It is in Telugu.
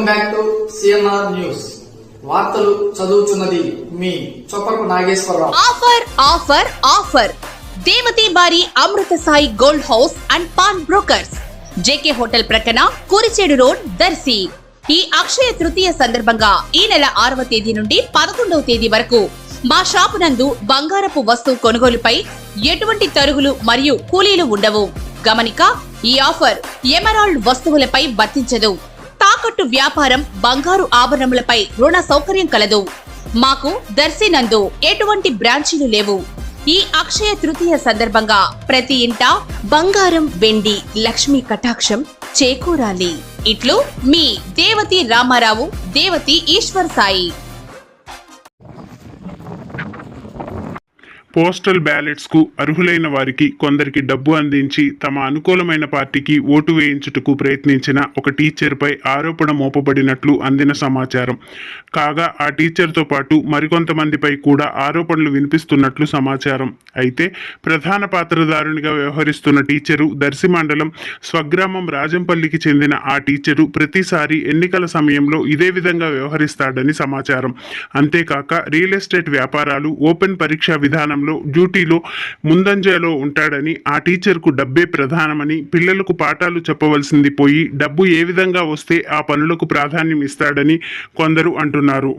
Back to CNR news. వార్తలు చదువుతున్నది మీ చొప్పకు నాగేశ్వరరావు. ఆఫర్ ఆఫర్ ఆఫర్ దేవతి బారి Amrutha Sai gold house and pawn brokers, JK hotel ప్రక్కన కురిచేడు రోడ్, దర్శి. ఈ అక్షయ తృతీయ సందర్భంగా ఈ నెల 6వ తేదీ నుండి 11వ తేదీ వరకు మా షాపు నందు బంగారపు వస్తువు కొనుగోలుపై ఎటువంటి తరుగులు మరియు కూలీలు ఉండవు. గమనిక, ఈ ఆఫర్ ఎమరాల్డ్ వస్తువులపై వర్తించదు. తాకట్టు వ్యాపారం, బంగారు ఆభరణములపై రుణ సౌకర్యం కలదు. మాకు దర్శి నందు ఎటువంటి బ్రాంచీలు లేవు. ఈ అక్షయ తృతీయ సందర్భంగా ప్రతి ఇంట బంగారం, వెండి, లక్ష్మీ కటాక్షం చేకూరాలి. ఇట్లు మీ దేవతి రామారావు, దేవతి ఈశ్వర్ సాయి. పోస్టల్ బ్యాలెట్స్కు అర్హులైన వారికి కొందరికి డబ్బు అందించి తమ అనుకూలమైన పార్టీకి ఓటు వేయించుటకు ప్రయత్నించిన ఒక టీచర్పై ఆరోపణ మోపబడినట్లు అందిన సమాచారం. కాగా ఆ టీచర్తో పాటు మరికొంతమందిపై కూడా ఆరోపణలు వినిపిస్తున్నట్లు సమాచారం. అయితే ప్రధాన పాత్రధారునిగా వ్యవహరిస్తున్న టీచరు దర్శి మండలం స్వగ్రామం రాజంపల్లికి చెందిన ఆ టీచరు ప్రతిసారి ఎన్నికల సమయంలో ఇదే విధంగా వ్యవహరిస్తాడని సమాచారం. అంతేకాక రియల్ ఎస్టేట్ వ్యాపారాలు, ఓపెన్ పరీక్షా విధానంలో డ్యూటీలో ముందంజలో ఉంటాడని, ఆ టీచర్కు డబ్బే ప్రధానమని, పిల్లలకు పాఠాలు చెప్పవలసింది పోయి డబ్బు ఏ విధంగా వస్తే ఆ పనులకు ప్రాధాన్యం ఇస్తాడని కొందరు అంటున్నారు.